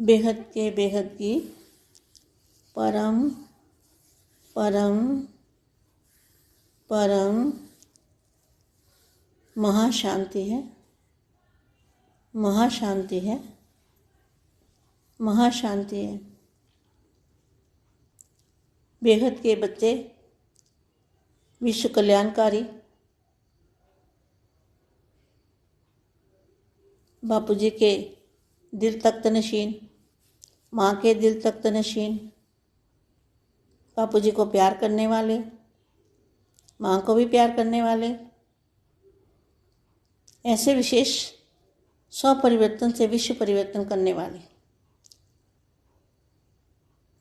बेहद के बेहद की परम परम परम महाशांति है, महाशांति है, महाशांति है। बेहद के बच्चे विश्व कल्याणकारी बापूजी के दिल तख्त नशीन, माँ के दिल तख्त नशीन, बापूजी को प्यार करने वाले, माँ को भी प्यार करने वाले, ऐसे विशेष स्वपरिवर्तन से विश्व परिवर्तन करने वाले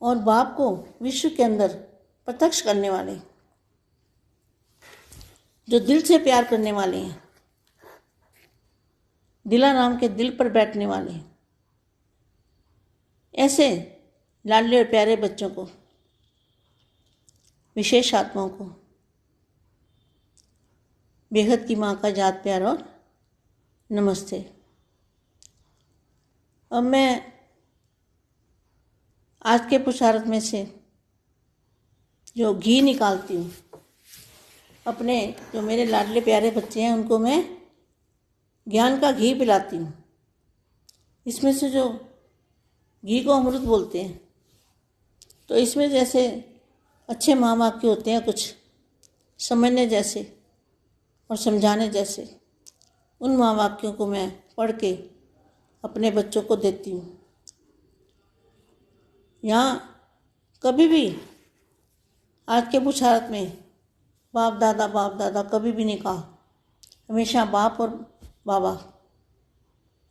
और बाप को विश्व के अंदर प्रत्यक्ष करने वाले, जो दिल से प्यार करने वाले हैं, दिलाराम के दिल पर बैठने वाले हैं। ऐसे लाडले और प्यारे बच्चों को, विशेष आत्माओं को बेहद की माँ का याद प्यार और नमस्ते। अब मैं आज के पुरुषार्थ में से जो घी निकालती हूँ, अपने जो मेरे लाडले प्यारे बच्चे हैं उनको मैं ज्ञान का घी पिलाती हूँ। इसमें से जो घी को अमृत बोलते हैं, तो इसमें जैसे अच्छे माँ बाप के होते हैं कुछ समझने जैसे और समझाने जैसे, उन माँ वाक्यों को मैं पढ़ के अपने बच्चों को देती हूँ। यहाँ कभी भी आज के पुरुषार्थ में बाप दादा कभी भी नहीं कहा, हमेशा बाप और बाबा।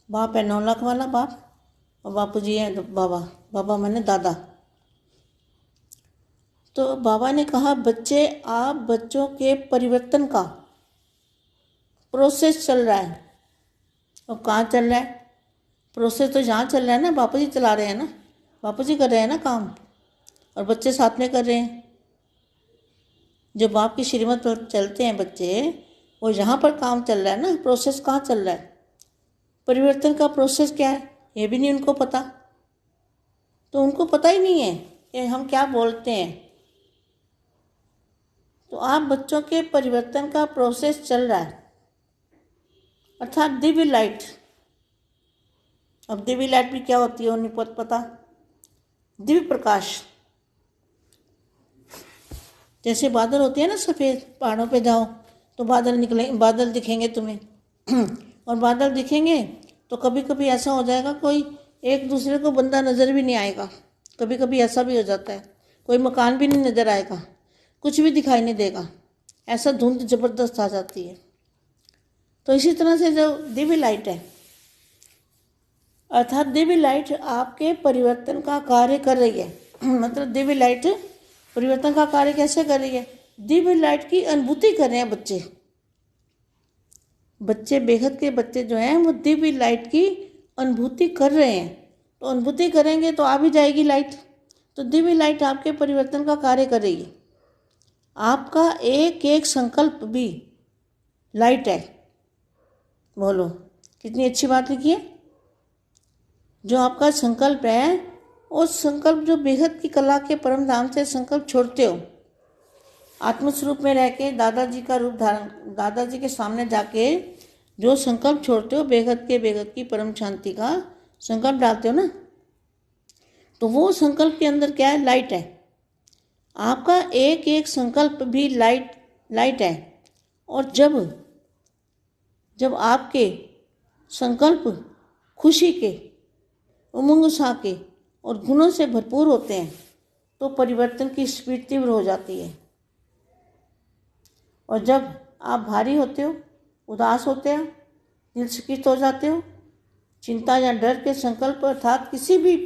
बाप है 9 लाख वाला बाप और बापूजी है बाबा। बाबा माने दादा। तो बाबा ने कहा, बच्चे आप बच्चों के परिवर्तन का प्रोसेस चल रहा है। और कहाँ चल रहा है प्रोसेस? तो जहाँ चल रहा है ना, बापूजी चला रहे हैं ना, बापूजी कर रहे हैं ना काम, और बच्चे साथ में कर रहे हैं। जो बाप की श्रीमत पर चलते हैं बच्चे, वो जहाँ पर काम चल रहा है ना, प्रोसेस कहाँ चल रहा है, परिवर्तन का प्रोसेस क्या है, ये भी नहीं उनको पता। तो उनको पता ही नहीं है कि हम क्या बोलते हैं। तो आप बच्चों के परिवर्तन का प्रोसेस चल रहा है, अर्थात दिव्य लाइट। अब दिव्य लाइट भी क्या होती है उन्हें पता। दिव्य प्रकाश, जैसे बादल होते हैं ना सफ़ेद, पहाड़ों पे जाओ तो बादल दिखेंगे तुम्हें और बादल दिखेंगे तो कभी कभी ऐसा हो जाएगा कोई एक दूसरे को बंदा नज़र भी नहीं आएगा। कभी कभी ऐसा भी हो जाता है, कोई मकान भी नहीं नज़र आएगा, कुछ भी दिखाई नहीं देगा, ऐसा धुंध ज़बरदस्त आ जाती है। तो इसी तरह से जो दिव्य लाइट है, अर्थात दिव्य लाइट आपके परिवर्तन का कार्य कर रही है। मतलब दिव्य लाइट परिवर्तन का कार्य कैसे कर रही है? दिव्य लाइट की अनुभूति कर रहे हैं बच्चे। बच्चे बेहद के बच्चे जो हैं वो दिव्य लाइट की अनुभूति कर रहे हैं। तो अनुभूति करेंगे तो आ भी जाएगी लाइट। तो दिव्य लाइट आपके परिवर्तन का कार्य कर रही है। आपका एक एक संकल्प भी लाइट है। बोलो कितनी अच्छी बात लिखी है। जो आपका संकल्प है, उस संकल्प जो बेहद की कला के परम धाम से संकल्प छोड़ते हो, आत्मस्वरूप में रह के दादाजी का रूप धारण, दादाजी के सामने जाके जो संकल्प छोड़ते हो, बेहद की परम शांति का संकल्प डालते हो ना, तो वो संकल्प के अंदर क्या है? लाइट है। आपका एक एक संकल्प भी लाइट है। और जब आपके संकल्प खुशी के, उमंग उत्साह के और गुणों से भरपूर होते हैं, तो परिवर्तन की स्पीड तीव्र हो जाती है। और जब आप भारी होते हो, उदास होते हो, दिल शिकिस्त हो जाते हो, चिंता या डर के संकल्प अर्थात किसी भी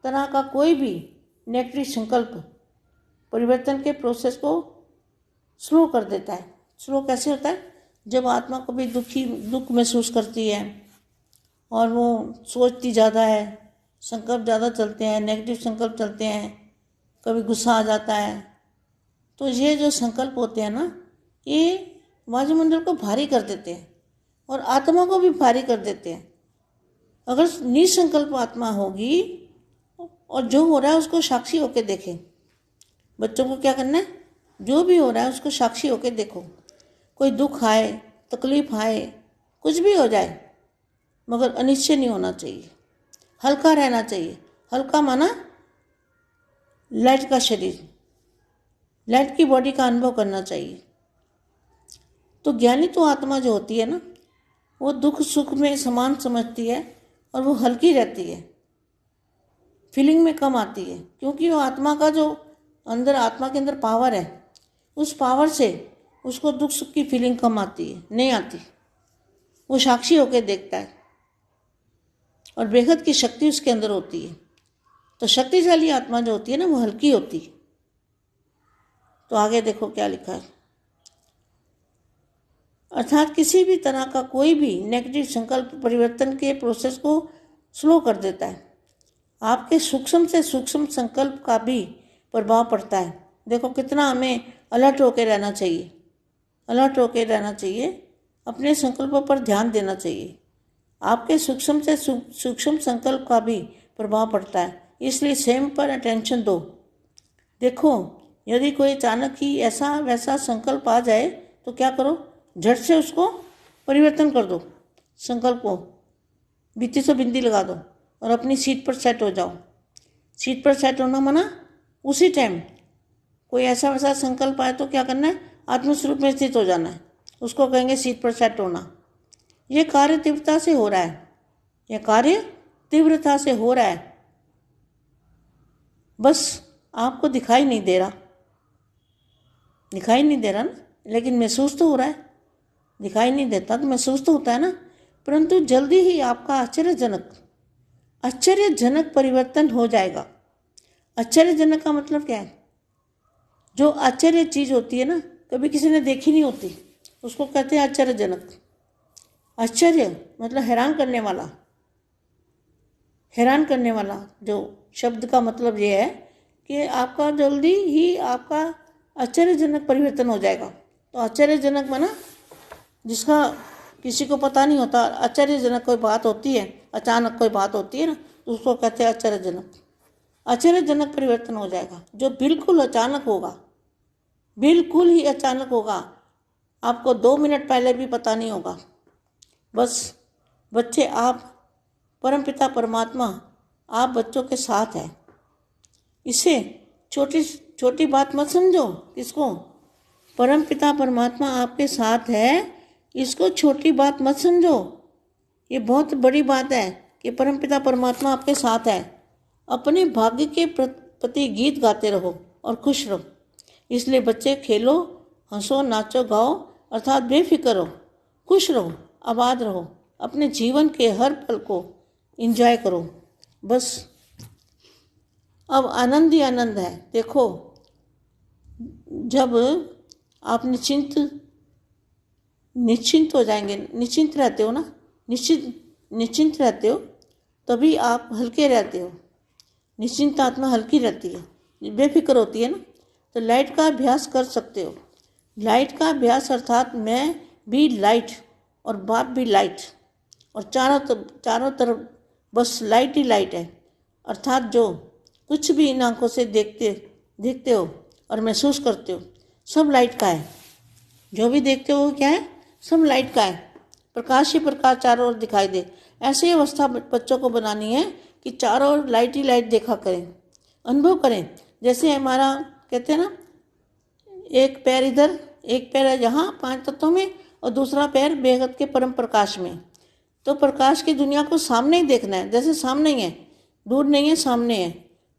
तरह का कोई भी नेगेटिव संकल्प परिवर्तन के प्रोसेस को स्लो कर देता है। स्लो कैसे होता है? जब आत्मा कभी दुख महसूस करती है और वो सोचती ज़्यादा है, संकल्प ज़्यादा चलते हैं, नेगेटिव संकल्प चलते हैं, कभी गुस्सा आ जाता है, तो ये जो संकल्प होते हैं ना, ये वायुमंडल को भारी कर देते हैं और आत्मा को भी भारी कर देते हैं। अगर निसंकल्प आत्मा होगी और जो हो रहा है उसको साक्षी होके देखें। बच्चों को क्या करना है, जो भी हो रहा है उसको साक्षी होके देखो। कोई दुख आए, तकलीफ आए, कुछ भी हो जाए, मगर अनिश्चय नहीं होना चाहिए, हल्का रहना चाहिए। हल्का माना लाइट का शरीर, लाइट की बॉडी का अनुभव करना चाहिए। तो ज्ञानी तो आत्मा जो होती है ना, वो दुख सुख में समान समझती है और वो हल्की रहती है, फीलिंग में कम आती है, क्योंकि वो आत्मा का जो अंदर, आत्मा के अंदर पावर है, उस पावर से उसको दुख सुख की फीलिंग कम आती है, नहीं आती। वो साक्षी होकर देखता है और बेहद की शक्ति उसके अंदर होती है। तो शक्तिशाली आत्मा जो होती है ना, वो हल्की होती है। तो आगे देखो क्या लिखा है। अर्थात किसी भी तरह का कोई भी नेगेटिव संकल्प परिवर्तन के प्रोसेस को स्लो कर देता है। आपके सूक्ष्म से सूक्ष्म संकल्प का भी प्रभाव पड़ता है। देखो कितना हमें अलर्ट होकर रहना चाहिए, अलर्ट होकर रहना चाहिए, अपने संकल्पों पर ध्यान देना चाहिए। आपके सूक्ष्म से सूक्ष्म संकल्प का भी प्रभाव पड़ता है, इसलिए स्वयं पर अटेंशन दो। देखो यदि कोई अचानक ही ऐसा वैसा संकल्प आ जाए तो क्या करो, झट से उसको परिवर्तन कर दो। संकल्प को बित्ती से बिंदी लगा दो और अपनी सीट पर सेट हो जाओ। सीट पर सेट होना माना उसी टाइम कोई ऐसा वैसा संकल्प आए तो क्या करना है, आत्मस्वरूप में स्थित हो जाना है। उसको कहेंगे सीट पर सेट होना। ये कार्य तीव्रता से हो रहा है, यह कार्य तीव्रता से हो रहा है, बस आपको दिखाई नहीं दे रहा, दिखाई नहीं दे रहा ना, लेकिन महसूस तो हो रहा है। दिखाई नहीं देता तो महसूस तो होता है ना। परंतु जल्दी ही आपका आश्चर्यजनक परिवर्तन हो जाएगा। आश्चर्यजनक का मतलब क्या है, जो आश्चर्य चीज़ होती है ना, कभी किसी ने देखी नहीं होती, उसको कहते हैं आश्चर्यजनक। आश्चर्य मतलब हैरान करने वाला, हैरान करने वाला जो शब्द का मतलब ये है कि आपका जल्दी ही आपका आश्चर्यजनक परिवर्तन हो जाएगा। तो आश्चर्यजनक माना जिसका किसी को पता नहीं होता, आश्चर्यजनक कोई बात होती है, अचानक कोई बात होती है ना, तो उसको कहते हैं आश्चर्यजनक। आश्चर्यजनक परिवर्तन हो जाएगा जो बिल्कुल अचानक होगा, बिल्कुल ही अचानक होगा, आपको 2 मिनट पहले भी पता नहीं होगा। बस बच्चे, आप परमपिता परमात्मा आप बच्चों के साथ है। इसे छोटी छोटी बात मत समझो। किसको? परमपिता परमात्मा आपके साथ है, इसको छोटी बात मत समझो। ये बहुत बड़ी बात है कि परमपिता परमात्मा आपके साथ है। अपने भाग्य के प्रति गीत गाते रहो और खुश रहो। इसलिए बच्चे खेलो, हंसो, नाचो, गाओ, अर्थात बेफिक्र रहो, खुश रहो, आबाद रहो, अपने जीवन के हर पल को एंजॉय करो। बस अब आनंद ही आनंद है। देखो जब आप निश्चिंत हो जाएंगे, निश्चिंत रहते हो ना, निश्चिंत रहते हो, तभी आप हल्के रहते हो। निश्चिंत आत्मा हल्की रहती है, बेफिक्र होती है ना। तो लाइट का अभ्यास कर सकते हो। लाइट का अभ्यास अर्थात मैं भी लाइट और बाप भी लाइट, और चारों तरफ बस लाइट ही लाइट है। अर्थात जो कुछ भी इन आंखों से देखते हो और महसूस करते हो, सब लाइट का है। जो भी देखते हो क्या है, सब लाइट का है। प्रकाश ही प्रकाश चारों ओर दिखाई दे। ऐसी अवस्था बच्चों को बनानी है कि चारों ओर लाइट ही लाइट देखा करें, अनुभव करें। जैसे हमारा कहते हैं ना, एक पैर इधर, एक पैर है यहाँ 5 तत्वों में, और दूसरा पैर बेहद के परम प्रकाश में। तो प्रकाश की दुनिया को सामने ही देखना है, जैसे सामने ही है, दूर नहीं है, सामने है।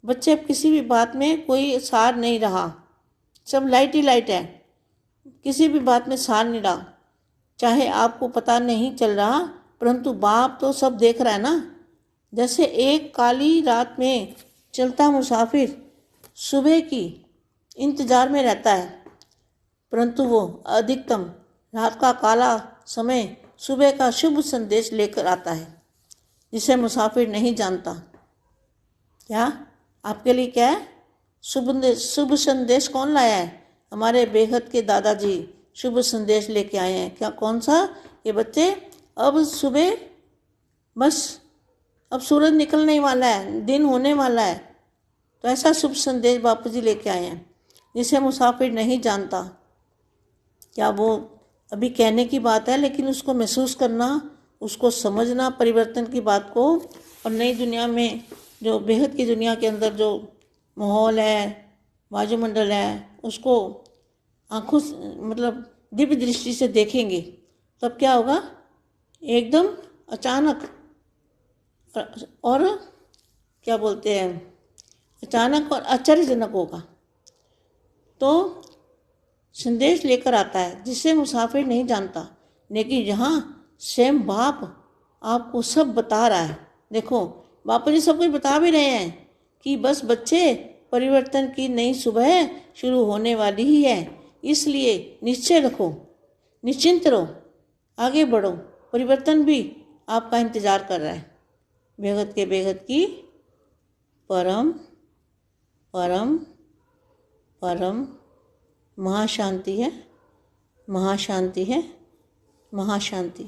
बच्चे अब किसी भी बात में कोई सार नहीं रहा, सब लाइट ही लाइट है, किसी भी बात में सार नहीं रहा। चाहे आपको पता नहीं चल रहा, परंतु बाप तो सब देख रहा है ना। जैसे एक काली रात में चलता मुसाफिर सुबह की इंतजार में रहता है, परंतु वो अधिकतम रात का काला समय सुबह का शुभ संदेश लेकर आता है, जिसे मुसाफिर नहीं जानता। क्या आपके लिए क्या है? शुभ संदेश कौन लाया है? हमारे बेहद के दादाजी शुभ संदेश लेके आए हैं। क्या? कौन सा? ये बच्चे, अब सुबह, बस अब सूरज निकलने वाला है, दिन होने वाला है, तो ऐसा शुभ संदेश बापू जी लेके आए हैं, जिसे मुसाफिर नहीं जानता। क्या वो अभी कहने की बात है, लेकिन उसको महसूस करना, उसको समझना परिवर्तन की बात को, और नई दुनिया में जो बेहद की दुनिया के अंदर जो माहौल है, वायुमंडल है, उसको आँखों से मतलब दिव्य दृष्टि से देखेंगे, तब क्या होगा, एकदम अचानक और क्या बोलते हैं, अचानक और आश्चर्यजनक होगा। तो संदेश लेकर आता है जिसे मुसाफिर नहीं जानता, लेकिन यहाँ स्वयं बाप आपको सब बता रहा है। देखो बापू जी सब कुछ बता भी रहे हैं कि बस बच्चे, परिवर्तन की नई सुबह शुरू होने वाली ही है, इसलिए निश्चय रखो, निश्चिंत रहो, आगे बढ़ो, परिवर्तन भी आपका इंतज़ार कर रहा है। बेहद के बेहद की परम परम परम महाशांति है, महाशांति है, महाशांति।